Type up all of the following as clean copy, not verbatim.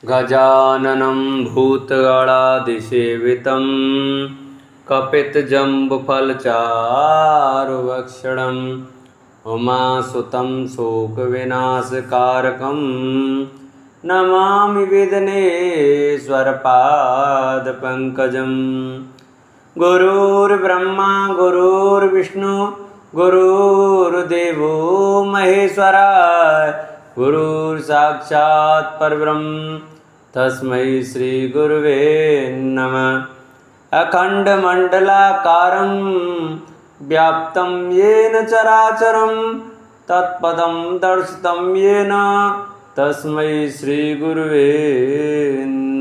गजाननं भूतगणादिसेवितं कपितजम्बुफलचारुभक्षणम् उमासुतं शोकविनाशकारकं नमामि विघ्नेश्वरपादपङ्कजं। गुरुर्ब्रह्मा गुरुर्विष्णु गुरुर्देवो महेश्वराय गुरुर्साक्षात् परब्रह्म तस्मै श्रीगुरुवे नमः। अखण्डमण्डलाकारं व्याप्तं येन चराचरं तत्पदं दर्शितं येन तस्मै श्रीगुरुवे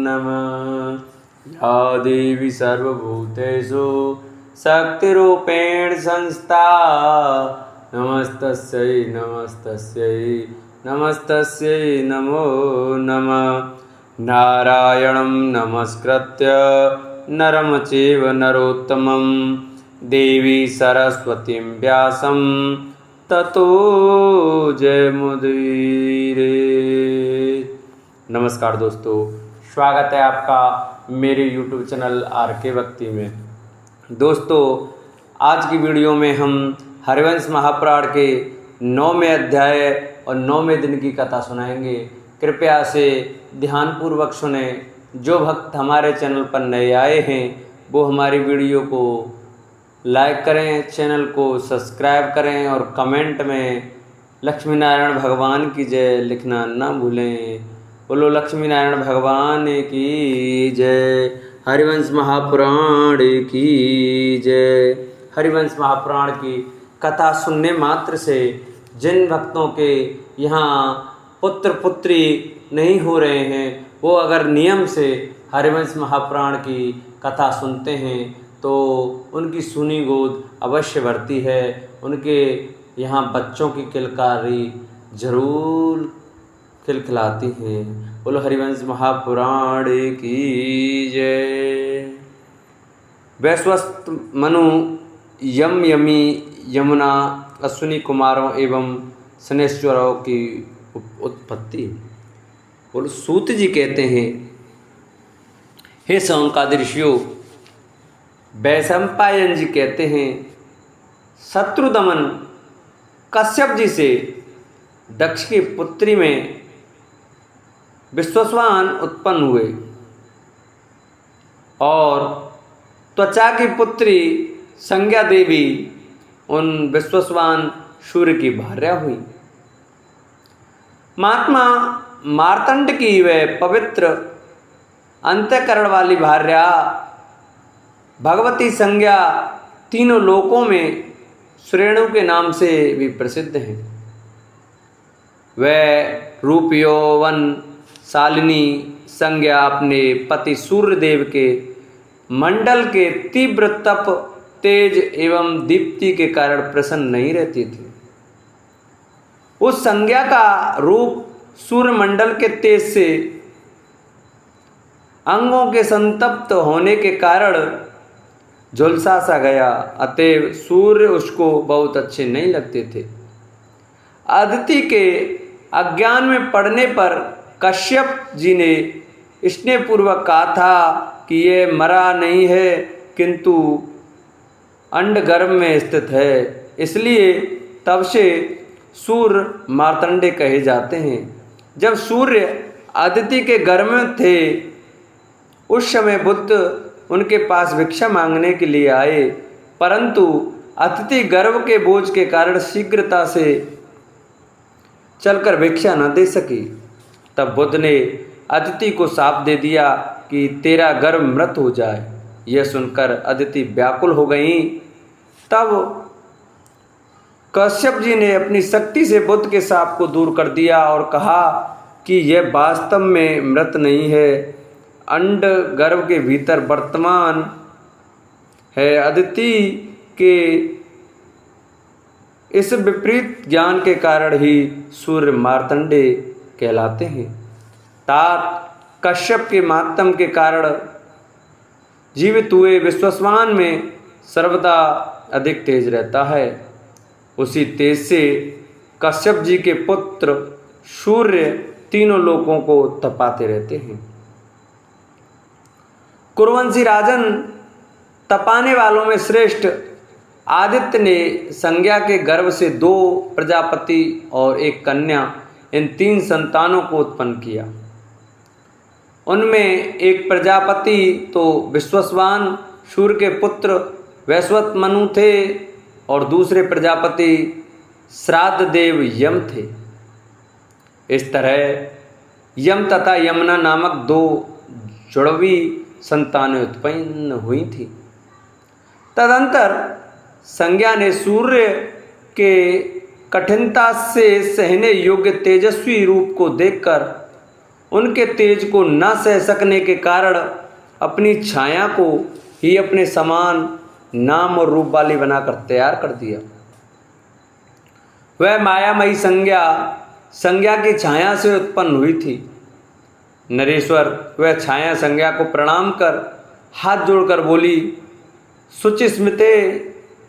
नमः। या देवी सर्वभूतेषु शक्तिरूपेण संस्था नमस्तस्यै नमस्तस्यै नमस्तस्यै नमो नमः। नारायणं नमस्कृत्य नरं चैव नरोत्तमं देवी सरस्वतीं व्यासं ततो जयमुदीरे। नमस्कार दोस्तों, स्वागत है आपका मेरे YouTube चैनल RK भक्ति में। दोस्तों, आज की वीडियो में हम हरिवंश महापुराण के 9वें अध्याय और 9वें दिन की कथा सुनाएंगे। कृपया से ध्यानपूर्वक सुने। जो भक्त हमारे चैनल पर नए आए हैं वो हमारी वीडियो को लाइक करें, चैनल को सब्सक्राइब करें और कमेंट में लक्ष्मी नारायण भगवान की जय लिखना ना भूलें। बोलो लक्ष्मी नारायण भगवान की जय, हरिवंश महापुराण की जय। हरिवंश महापुराण की कथा सुनने मात्र से जिन भक्तों के यहाँ पुत्र पुत्री नहीं हो रहे हैं वो अगर नियम से हरिवंश महापुराण की कथा सुनते हैं तो उनकी सुनी गोद अवश्य भरती है। उनके यहाँ बच्चों की किलकारी जरूर खिलखिलाती हैं। बोलो हरिवंश महापुराण की जय। वैश्वस्त मनु यम यमी यमुना अश्विनी कुमारों एवं शनेश्वरों की उत्पत्ति। बोलो सूत जी कहते हैं, हे सौनकादि ऋषियों, वैशंपायन जी कहते हैं, शत्रुदमन कश्यप जी से दक्ष की पुत्री में विश्वस्वान उत्पन्न हुए और त्वचा की पुत्री संज्ञा देवी उन विश्वस्वान सूर्य की भार्या हुई। महात्मा मार्तंड की वह पवित्र अंतःकरण वाली भार्या भगवती संज्ञा तीनों लोकों में श्रेणु के नाम से भी प्रसिद्ध हैं। वह रूप यौवन शालिनी संज्ञा अपने पति सूर्यदेव के मंडल के तीव्र तप तेज एवं दीप्ति के कारण प्रसन्न नहीं रहती थी। उस संज्ञा का रूप सूर्यमंडल के तेज से अंगों के संतप्त होने के कारण झुलसा सा गया, अतएव सूर्य उसको बहुत अच्छे नहीं लगते थे। अदिति के अज्ञान में पड़ने पर कश्यप जी ने स्नेहपूर्वक कहा था कि यह मरा नहीं है किंतु अंड गर्भ में स्थित है, इसलिए तब से सूर्य मार्तंडे कहे जाते हैं। जब सूर्य अदिति के गर्भ में थे उस समय बुद्ध उनके पास भिक्षा मांगने के लिए आए, परंतु अदिति गर्भ के बोझ के कारण शीघ्रता से चलकर भिक्षा न दे सकी। तब बुद्ध ने अदिति को शाप दे दिया कि तेरा गर्भ मृत हो जाए। यह सुनकर अदिति व्याकुल हो गई। तब कश्यप जी ने अपनी शक्ति से बुद्ध के शाप को दूर कर दिया और कहा कि यह वास्तव में मृत नहीं है, अंड गर्भ के भीतर वर्तमान है। अदिति के इस विपरीत ज्ञान के कारण ही सूर्य मार्तंडे कहलाते हैं। तात कश्यप के मातम के कारण जीवित हुए विश्वस्वान में सर्वदा अधिक तेज रहता है। उसी तेज से कश्यप जी के पुत्र सूर्य तीनों लोगों को तपाते रहते हैं। कुरुवंशी राजन तपाने वालों में श्रेष्ठ आदित्य ने संज्ञा के गर्भ से 2 प्रजापति और 1 कन्या, इन 3 संतानों को उत्पन्न किया। उनमें एक प्रजापति तो विश्वस्वान सूर्य के पुत्र वैश्वत मनु थे और दूसरे प्रजापति श्राद्ध देव यम थे। इस तरह यम तथा यमुना नामक 2 जुड़वी संतानें उत्पन्न हुई थी। तदंतर संज्ञा ने सूर्य के कठिनता से सहने योग्य तेजस्वी रूप को देखकर उनके तेज को न सह सकने के कारण अपनी छाया को ही अपने समान नाम और रूप वाली बनाकर तैयार कर दिया। वह मायामयी संज्ञा की छाया से उत्पन्न हुई थी। नरेश्वर वह छाया संज्ञा को प्रणाम कर हाथ जोड़कर बोली, शुचिस्मिते,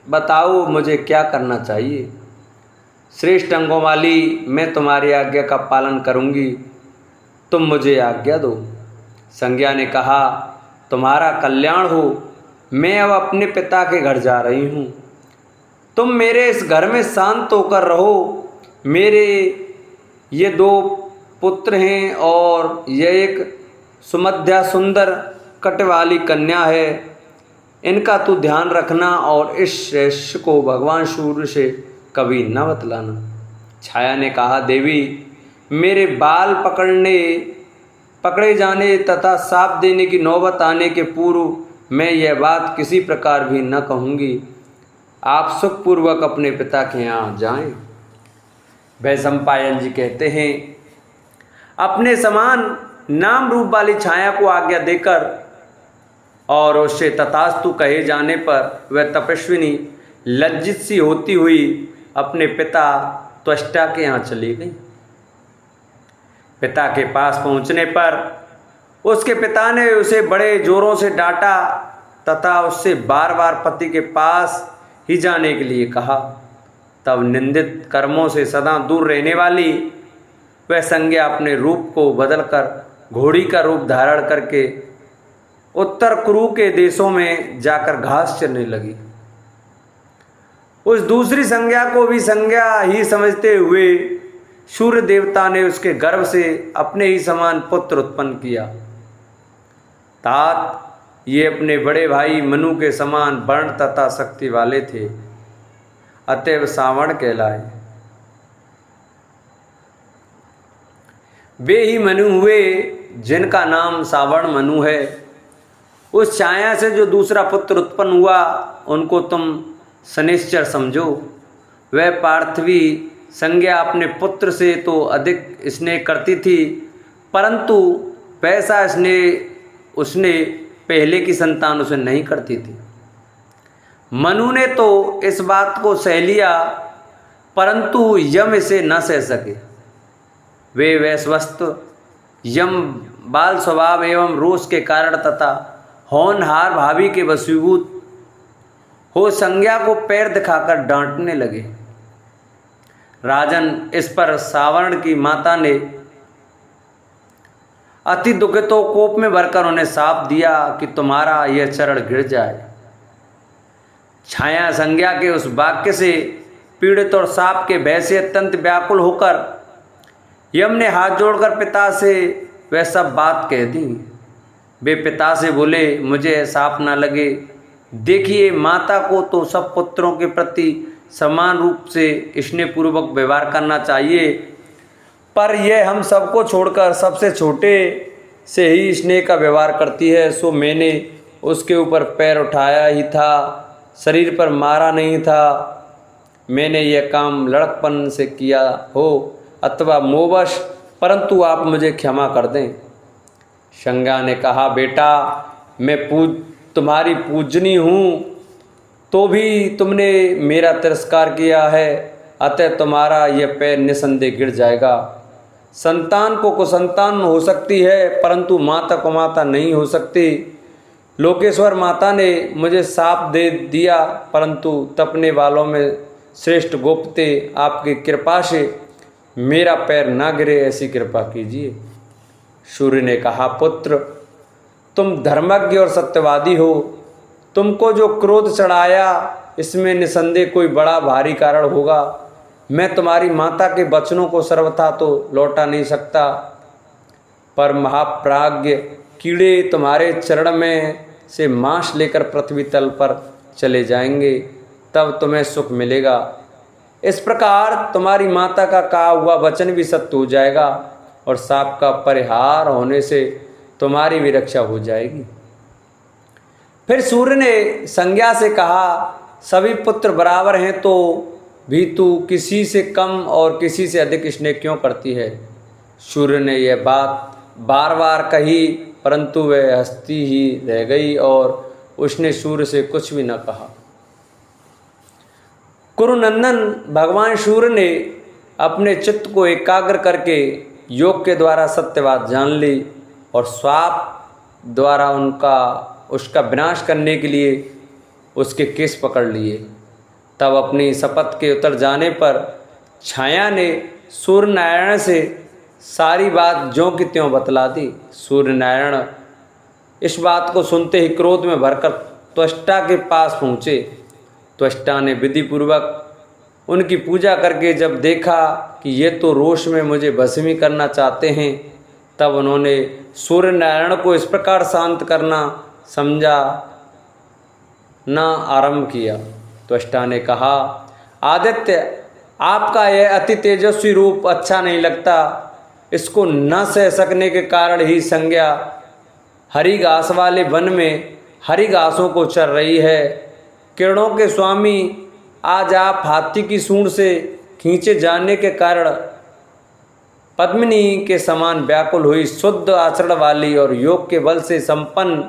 बताओ मुझे क्या करना चाहिए। श्रेष्ठ अंगों वाली मैं तुम्हारी आज्ञा का पालन करूंगी, तुम मुझे आज्ञा दो। संज्ञा ने कहा, तुम्हारा कल्याण हो, मैं अब अपने पिता के घर जा रही हूँ। तुम मेरे इस घर में शांत होकर रहो। मेरे ये 2 पुत्र हैं और यह एक सुमध्या सुंदर कट वाली कन्या है। इनका तू ध्यान रखना और इस शिष्य को भगवान सूर्य से कभी न बतलाना। छाया ने कहा, देवी, मेरे बाल पकड़े जाने तथा साप देने की नौबत आने के पूर्व मैं यह बात किसी प्रकार भी न कहूँगी। आप सुखपूर्वक अपने पिता के यहाँ जाएं। वैशंपायन जी कहते हैं, अपने समान नाम रूप वाली छाया को आज्ञा देकर और उससे तथास्तु कहे जाने पर वह तपस्विनी लज्जित सी होती हुई अपने पिता त्वष्टा के यहाँ चली गई। पिता के पास पहुँचने पर उसके पिता ने उसे बड़े जोरों से डांटा तथा उससे बार बार पति के पास ही जाने के लिए कहा। तब निंदित कर्मों से सदा दूर रहने वाली वह संज्ञा अपने रूप को बदलकर घोड़ी का रूप धारण करके उत्तर कुरु के देशों में जाकर घास चरने लगी। उस दूसरी संज्ञा को भी संज्ञा ही समझते हुए सूर्य देवता ने उसके गर्भ से अपने ही समान पुत्र उत्पन्न किया। तात ये अपने बड़े भाई मनु के समान वर्ण तथा शक्ति वाले थे, अतएव सावण कहलाए। वे ही मनु हुए जिनका नाम सावण मनु है। उस छाया से जो दूसरा पुत्र उत्पन्न हुआ उनको तुम शनिश्चर समझो। वह पार्थिवी संज्ञा अपने पुत्र से तो अधिक स्नेह करती थी, परंतु वैसा स्नेह उसने पहले की संतान उसे नहीं करती थी। मनु ने तो इस बात को सह लिया, परंतु यम इसे न सह सके। वे वैश्वस्त यम बाल स्वभाव एवं रोष के कारण तथा होनहार भाभी के वशीभूत हो संज्ञा को पैर दिखाकर डांटने लगे। राजन, इस पर सावर्ण की माता ने अति दुखित हो कोप में भरकर उन्हें शाप दिया कि तुम्हारा यह चरण गिर जाए। छाया संज्ञा के उस वाक्य से पीड़ित और शाप के भय से अत्यंत व्याकुल होकर यम ने हाथ जोड़कर पिता से वह सब बात कह दी। वे पिता से बोले, मुझे शाप न लगे। देखिए, माता को तो सब पुत्रों के प्रति समान रूप से स्नेहपूर्वक व्यवहार करना चाहिए, पर यह हम सबको छोड़कर सबसे छोटे से ही स्नेह का व्यवहार करती है। सो मैंने उसके ऊपर पैर उठाया ही था, शरीर पर मारा नहीं था। मैंने यह काम लड़कपन से किया हो अथवा मोहवश, परंतु आप मुझे क्षमा कर दें। संज्ञा ने कहा, बेटा, मैं तुम्हारी पूजनी हूँ, तो भी तुमने मेरा तिरस्कार किया है, अतः तुम्हारा यह पैर निसंदेह गिर जाएगा। संतान को कुसंतान हो सकती है, परंतु माता को माता नहीं हो सकती। लोकेश्वर माता ने मुझे शाप दे दिया, परंतु तपने वालों में श्रेष्ठ गोपते आपकी कृपा से मेरा पैर ना गिरे ऐसी कृपा कीजिए। सूर्य ने कहा, पुत्र तुम धर्मज्ञ और सत्यवादी हो, तुमको जो क्रोध चढ़ाया इसमें निसंदेह कोई बड़ा भारी कारण होगा। मैं तुम्हारी माता के वचनों को सर्वथा तो लौटा नहीं सकता, पर महाप्राज्ञ कीड़े तुम्हारे चरण में से मांस लेकर पृथ्वी तल पर चले जाएंगे, तब तुम्हें सुख मिलेगा। इस प्रकार तुम्हारी माता का कहा हुआ वचन भी सत्य हो जाएगा और शाप का परिहार होने से तुम्हारी भी रक्षा हो जाएगी। फिर सूर्य ने संज्ञा से कहा, सभी पुत्र बराबर हैं तो भी तू किसी से कम और किसी से अधिक स्नेह क्यों करती है। सूर्य ने यह बात बार बार कही, परंतु वह हंसती ही रह गई और उसने सूर्य से कुछ भी न कहा। कुरुनंदन भगवान सूर्य ने अपने चित्त को एकाग्र करके योग के द्वारा सत्य बात जान ली और स्वाप द्वारा उसका विनाश करने के लिए उसके केस पकड़ लिए। तब अपनी शपथ के उतर जाने पर छाया ने सूर्य नारायण से सारी बात ज्यों की त्यों बतला दी। सूर्य नारायण इस बात को सुनते ही क्रोध में भरकर त्वष्टा के पास पहुँचे। त्वष्टा ने विधि पूर्वक उनकी पूजा करके जब देखा कि ये तो रोष में मुझे भस्मी करना चाहते हैं, तब उन्होंने सूर्य नारायण को इस प्रकार शांत करना समझाना आरंभ किया। त्वष्टा ने कहा, आदित्य आपका यह अति तेजस्वी रूप अच्छा नहीं लगता। इसको न सह सकने के कारण ही संज्ञा हरी घास वाले वन में हरी घासों को चर रही है। किरणों के स्वामी, आज आप हाथी की सूंड से खींचे जाने के कारण पद्मिनी के समान व्याकुल हुई, शुद्ध आचरण वाली और योग के बल से संपन्न,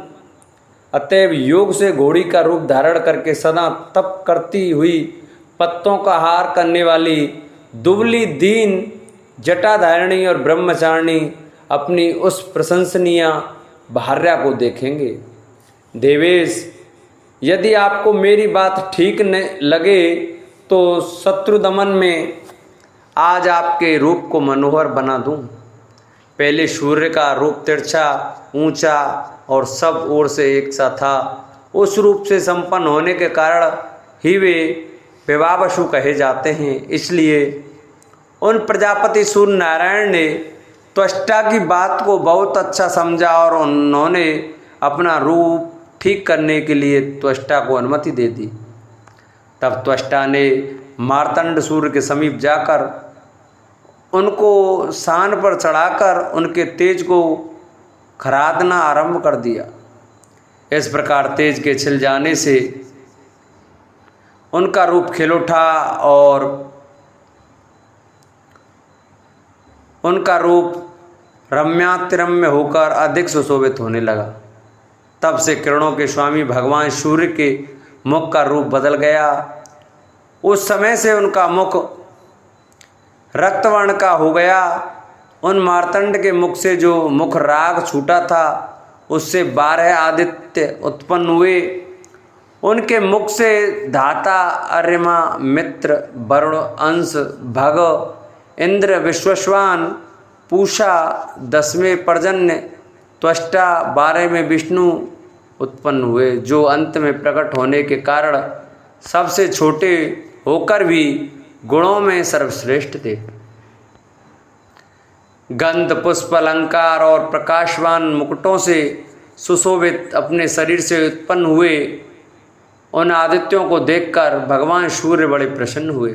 अतएव योग से घोड़ी का रूप धारण करके सदा तप करती हुई, पत्तों का हार करने वाली, दुबली दीन जटाधारिणी और ब्रह्मचारिणी अपनी उस प्रशंसनीय भार्या को देखेंगे। देवेश, यदि आपको मेरी बात ठीक न लगे तो शत्रुदमन में आज आपके रूप को मनोहर बना दूं। पहले सूर्य का रूप तिरछा, ऊंचा और सब ओर से एक सा था। उस रूप से संपन्न होने के कारण ही वे विवावशु कहे जाते हैं। इसलिए उन प्रजापति सूर्य नारायण ने त्वष्टा की बात को बहुत अच्छा समझा और उन्होंने अपना रूप ठीक करने के लिए त्वष्टा को अनुमति दे दी। तब त्वष्टा ने मार्तंड सूर्य के समीप जाकर उनको शान पर चढ़ाकर उनके तेज को खरादना आरंभ कर दिया। इस प्रकार तेज के छिल जाने से उनका रूप खिल उठा और उनका रूप रम्यातिरम्य होकर अधिक सुशोभित होने लगा। तब से किरणों के स्वामी भगवान सूर्य के मुख का रूप बदल गया। उस समय से उनका मुख रक्तवर्ण का हो गया। उन मार्तंड के मुख से जो मुख राग छूटा था, उससे 12 आदित्य उत्पन्न हुए। उनके मुख से धाता, अर्यमा, मित्र, वरुण, अंश, भग, इंद्र, विश्वस्वान, पूषा, 10वें पर्जन्य, त्वष्टा, 12वें विष्णु उत्पन्न हुए, जो अंत में प्रकट होने के कारण सबसे छोटे होकर भी गुणों में सर्वश्रेष्ठ थे। गंध, पुष्प, अलंकार और प्रकाशवान मुकुटों से सुशोभित अपने शरीर से उत्पन्न हुए उन आदित्यों को देखकर भगवान सूर्य बड़े प्रसन्न हुए।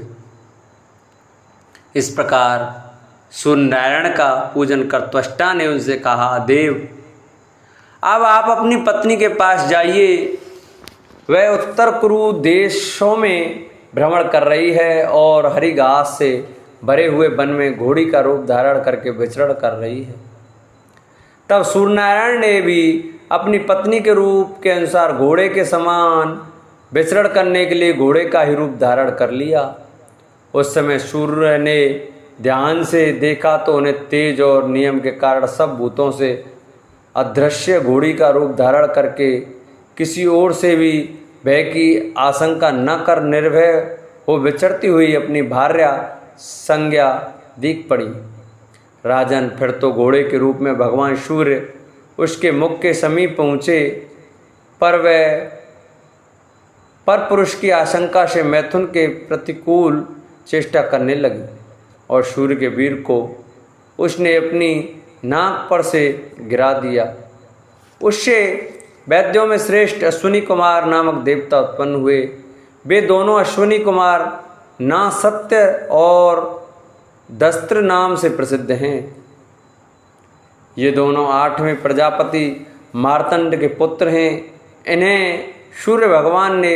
इस प्रकार सूर्य नारायण का पूजन कर त्वष्टा ने उनसे कहा, देव अब आप अपनी पत्नी के पास जाइए। वह उत्तर कुरु देशों में भ्रमण कर रही है और हरी घास से भरे हुए वन में घोड़ी का रूप धारण करके विचरण कर रही है। तब सूर्यनारायण ने भी अपनी पत्नी के रूप के अनुसार घोड़े के समान विचरण करने के लिए घोड़े का ही रूप धारण कर लिया। उस समय सूर्य ने ध्यान से देखा तो उन्हें तेज और नियम के कारण सब भूतों से अदृश्य घोड़ी का रूप धारण करके किसी ओर से भी भय की आशंका न कर निर्भय हो विचरती हुई अपनी भार्या संज्ञा दीख पड़ी। राजन फिर तो घोड़े के रूप में भगवान सूर्य उसके मुख के समीप पहुँचे, पर पुरुष की आशंका से मैथुन के प्रतिकूल चेष्टा करने लगी और सूर्य के वीर को उसने अपनी नाक पर से गिरा दिया। उससे वैद्यों में श्रेष्ठ अश्विनी कुमार नामक देवता उत्पन्न हुए। वे दोनों अश्विनी कुमार नासत्य और दस्त्र नाम से प्रसिद्ध हैं। ये दोनों 8वें प्रजापति मार्तंड के पुत्र हैं। इन्हें सूर्य भगवान ने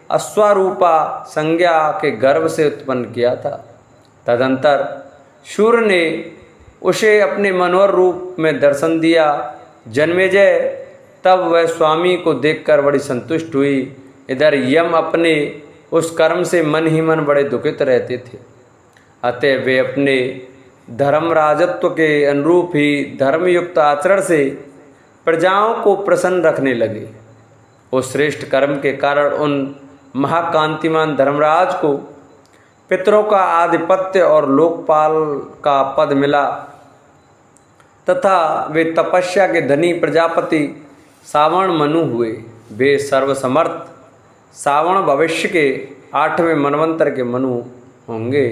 अश्वारूपा संज्ञा के गर्भ से उत्पन्न किया था। तदंतर सूर्य ने उसे अपने मनोहर रूप में दर्शन दिया। जन्मेजय तब वह स्वामी को देखकर बड़ी संतुष्ट हुई। इधर यम अपने उस कर्म से मन ही मन बड़े दुखित रहते थे। अतः वे अपने धर्मराजत्व के अनुरूप ही धर्मयुक्त आचरण से प्रजाओं को प्रसन्न रखने लगे। उस श्रेष्ठ कर्म के कारण उन महाकांतिमान धर्मराज को पितरों का आधिपत्य और लोकपाल का पद मिला तथा वे तपस्या के धनी प्रजापति सावण मनु हुए। वे सर्वसमर्थ सावण भविष्य के 8वें मनवंतर के मनु होंगे।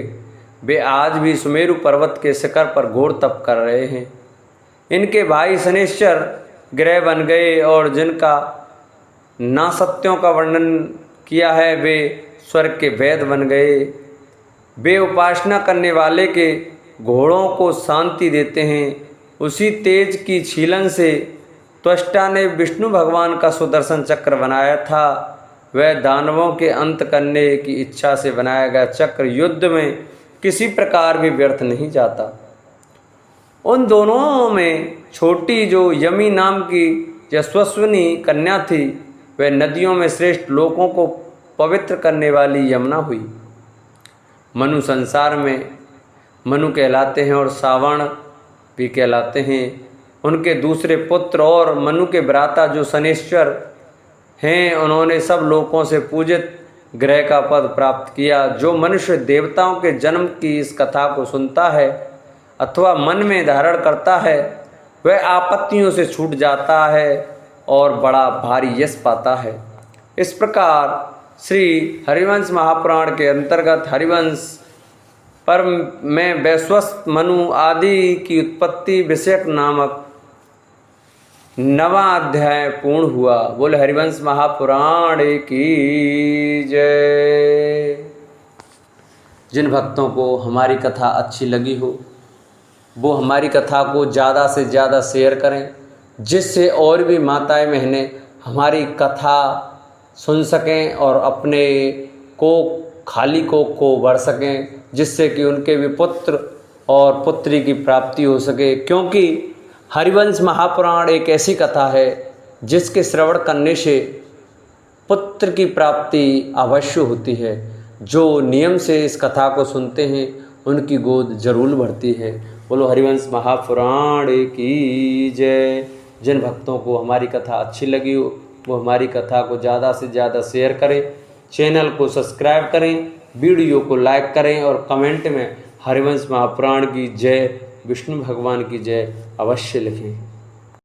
वे आज भी सुमेरु पर्वत के शिखर पर घोर तप कर रहे हैं। इनके भाई शनेश्वर ग्रह बन गए और जिनका नासत्यों का वर्णन किया है वे स्वर्ग के वैद्य बन गए। वे उपासना करने वाले के घोड़ों को शांति देते हैं। उसी तेज की छीलन से त्वष्टा ने विष्णु भगवान का सुदर्शन चक्र बनाया था। वह दानवों के अंत करने की इच्छा से बनाया गया चक्र युद्ध में किसी प्रकार भी व्यर्थ नहीं जाता। उन दोनों में छोटी जो यमी नाम की यशस्विनी कन्या थी, वह नदियों में श्रेष्ठ लोगों को पवित्र करने वाली यमुना हुई। मनु संसार में मनु कहलाते हैं और सावण भी कहलाते हैं। उनके दूसरे पुत्र और मनु के भ्राता जो शनेश्वर हैं, उन्होंने सब लोगों से पूजित ग्रह का पद प्राप्त किया। जो मनुष्य देवताओं के जन्म की इस कथा को सुनता है अथवा मन में धारण करता है, वह आपत्तियों से छूट जाता है और बड़ा भारी यश पाता है। इस प्रकार श्री हरिवंश महापुराण के अंतर्गत हरिवंश पर में वैश्वस्त मनु आदि की उत्पत्ति विषयक नामक 9वां अध्याय पूर्ण हुआ। बोले हरिवंश महापुराण की जय। जिन भक्तों को हमारी कथा अच्छी लगी हो वो हमारी कथा को ज़्यादा से ज़्यादा शेयर करें, जिससे और भी माताएं बहनें हमारी कथा सुन सकें और अपने को खाली कोख को भर सकें, जिससे कि उनके भी पुत्र और पुत्री की प्राप्ति हो सके। क्योंकि हरिवंश महापुराण एक ऐसी कथा है जिसके श्रवण करने से पुत्र की प्राप्ति अवश्य होती है। जो नियम से इस कथा को सुनते हैं उनकी गोद जरूर भरती है। बोलो हरिवंश महापुराण की जय। जिन भक्तों को हमारी कथा अच्छी लगी हो वो हमारी कथा को ज़्यादा से ज़्यादा शेयर करें, चैनल को सब्सक्राइब करें, वीडियो को लाइक करें और कमेंट में हरिवंश महापुराण की जय, विष्णु भगवान की जय अवश्य लिखें।